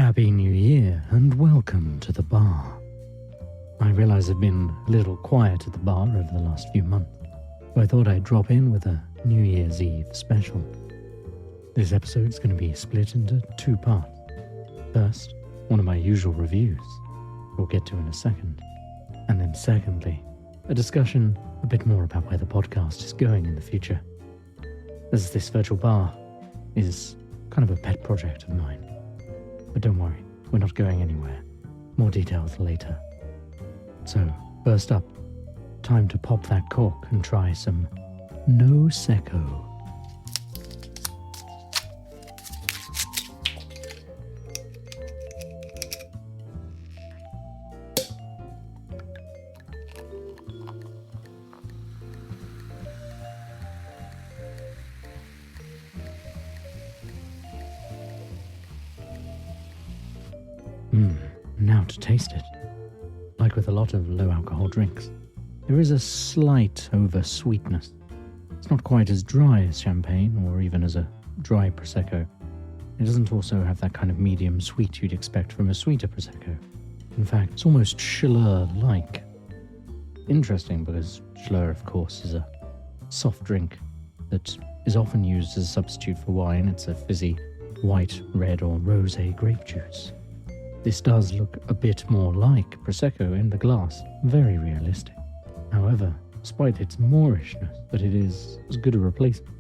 Happy New Year and welcome to the bar. I realise I've been a little quiet at the bar over the last few months, so I thought I'd drop in with a New Year's Eve special. This episode's going to be split into two parts. First, one of my usual reviews, we'll get to in a second, and then secondly, a discussion a bit more about where the podcast is going in the future, as this virtual bar is kind of a pet project of mine. But don't worry, we're not going anywhere. More details later. So, first up, time to pop that cork and try some Nosecco. Now to taste it. Like with a lot of low alcohol drinks, there is a slight over-sweetness. It's not quite as dry as champagne or even as a dry Prosecco. It doesn't also have that kind of medium sweet you'd expect from a sweeter Prosecco. In fact, it's almost Schiller-like. Interesting because Schiller, of course, is a soft drink that is often used as a substitute for wine. It's a fizzy white, red or rosé grape juice. This does look a bit more like Prosecco in the glass, very realistic. However, despite its Moorishness, that it is as good a replacement.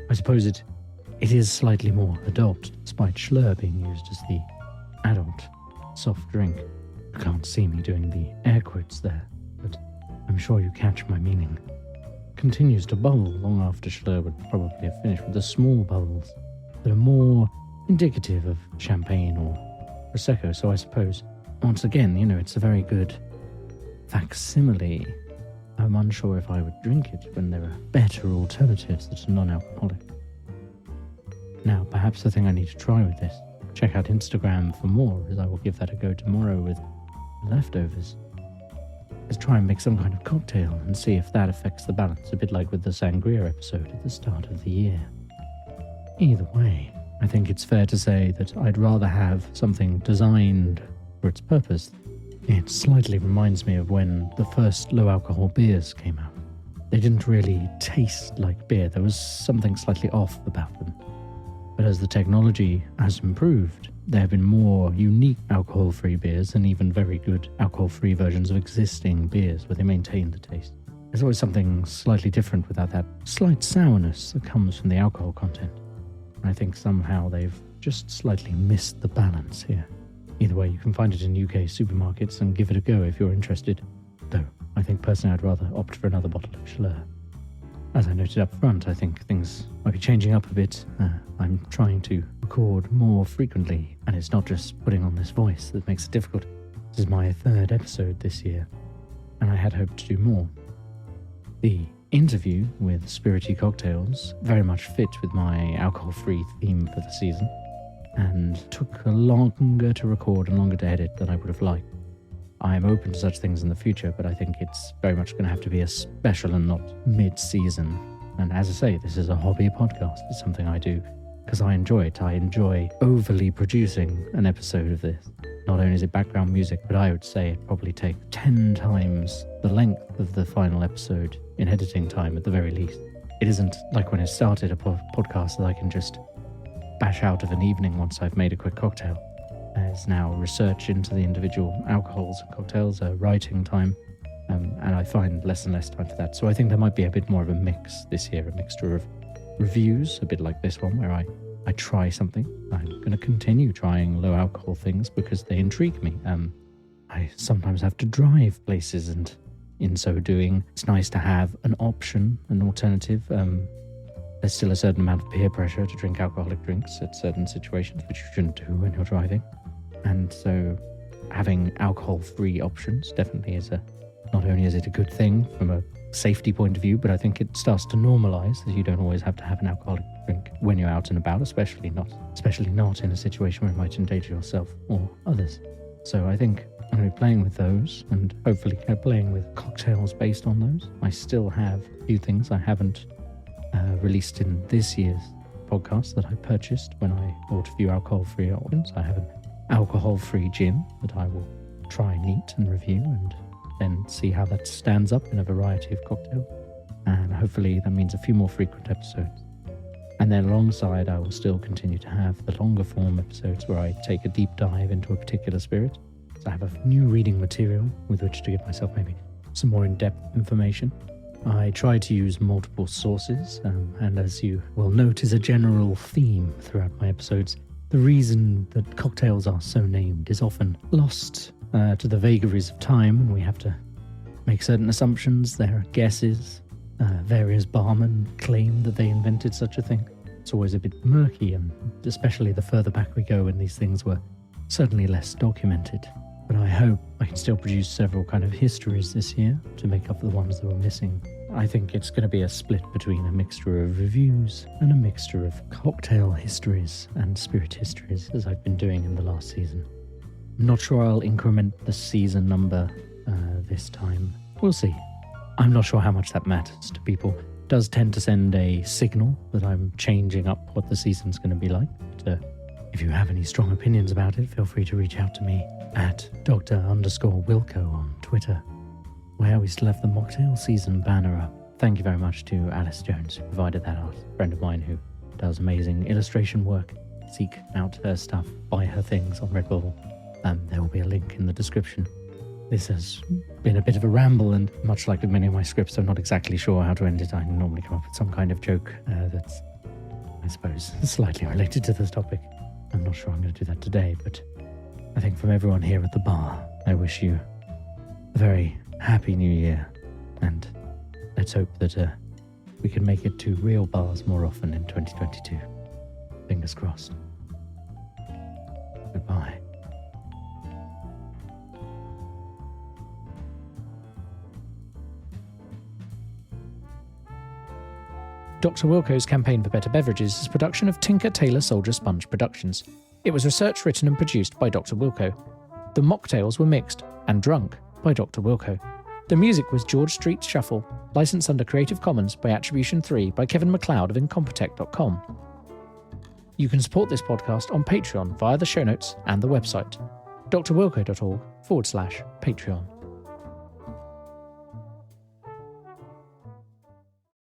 I suppose it is slightly more adult, despite Schiller being used as the adult soft drink. You can't see me doing the air quotes there, but I'm sure you catch my meaning. Continues to bubble long after Schiller would probably have finished, with the small bubbles that are more indicative of champagne or Prosecco, so I suppose, once again, it's a very good facsimile. I'm unsure if I would drink it when there are better alternatives that are non-alcoholic. Now, perhaps the thing I need to try with this, check out Instagram for more, as I will give that a go tomorrow with leftovers, is try and make some kind of cocktail and see if that affects the balance, a bit like with the sangria episode at the start of the year. Either way, I think it's fair to say that I'd rather have something designed for its purpose. It slightly reminds me of when the first low-alcohol beers came out. They didn't really taste like beer. There was something slightly off about them. But as the technology has improved, there have been more unique alcohol-free beers and even very good alcohol-free versions of existing beers where they maintain the taste. There's always something slightly different without that slight sourness that comes from the alcohol content. I think somehow they've just slightly missed the balance here. Either way, you can find it in UK supermarkets and give it a go if you're interested. Though, I think personally I'd rather opt for another bottle of Schiller. As I noted up front, I think things might be changing up a bit. I'm trying to record more frequently, and it's not just putting on this voice that makes it difficult. This is my third episode this year, and I had hoped to do more. The interview with Spirity Cocktails very much fit with my alcohol-free theme for the season, and took longer to record and longer to edit than I would have liked. I am open to such things in the future, but I think it's very much going to have to be a special and not mid-season. And as I say, this is a hobby podcast. It's something I do because I enjoy it. I enjoy overly producing an episode of this. Not only is it background music, but I would say it probably takes 10 times the length of the final episode in editing time at the very least. It isn't like when I started a podcast that I can just bash out of an evening once I've made a quick cocktail. There's now research into the individual alcohols and cocktails, writing time, and I find less and less time for that. So I think there might be a bit more of a mix this year, a mixture of reviews, a bit like this one, where I try something. I'm going to continue trying low alcohol things because they intrigue me. I sometimes have to drive places, and in so doing, it's nice to have an option, an alternative. There's still a certain amount of peer pressure to drink alcoholic drinks at certain situations, which you shouldn't do when you're driving. And so having alcohol-free options definitely is not only is it a good thing from a safety point of view, but I think it starts to normalize that you don't always have to have an alcoholic drink when you're out and about, especially not in a situation where it might endanger yourself or others. So I think I'm going to be playing with those and hopefully playing with cocktails based on those. I still have a few things I haven't released in this year's podcast that I purchased when I bought a few alcohol-free options. I haven't alcohol-free gin that I will try neat and review and then see how that stands up in a variety of cocktails. And hopefully that means a few more frequent episodes. And then alongside, I will still continue to have the longer form episodes where I take a deep dive into a particular spirit. So I have a new reading material with which to give myself maybe some more in-depth information. I try to use multiple sources, and as you will note is a general theme throughout my episodes, the reason that cocktails are so named is often lost to the vagaries of time, and we have to make certain assumptions. There are guesses. Various barmen claim that they invented such a thing. It's always a bit murky, and especially the further back we go when these things were certainly less documented. But I hope I can still produce several kind of histories this year to make up for the ones that were missing. I think it's going to be a split between a mixture of reviews and a mixture of cocktail histories and spirit histories, as I've been doing in the last season. I'm not sure I'll increment the season number this time. We'll see. I'm not sure how much that matters to people. It does tend to send a signal that I'm changing up what the season's going to be like. But, if you have any strong opinions about it, feel free to reach out to me at Dr_Wilko on Twitter, where we still have the mocktail season banner up. Thank you very much to Alice Jones, who provided that art. A friend of mine who does amazing illustration work. Seek out her stuff, buy her things on Redbubble. There will be a link in the description. This has been a bit of a ramble, and much like with many of my scripts, I'm not exactly sure how to end it. I normally come up with some kind of joke that's, I suppose, slightly related to this topic. I'm not sure I'm going to do that today, but I think from everyone here at the bar, I wish you a very happy new year, and let's hope that we can make it to real bars more often in 2022. Fingers crossed. Goodbye. Dr. Wilko's Campaign for Better Beverages is a production of Tinker Tailor Soldier Sponge Productions. It was researched, written and produced by Dr. Wilko. The mocktails were mixed and drunk by Dr. Wilko. The music was George Street Shuffle, licensed under Creative Commons by Attribution 3 by Kevin MacLeod of Incompetech.com. You can support this podcast on Patreon via the show notes and the website, drwilko.org/Patreon.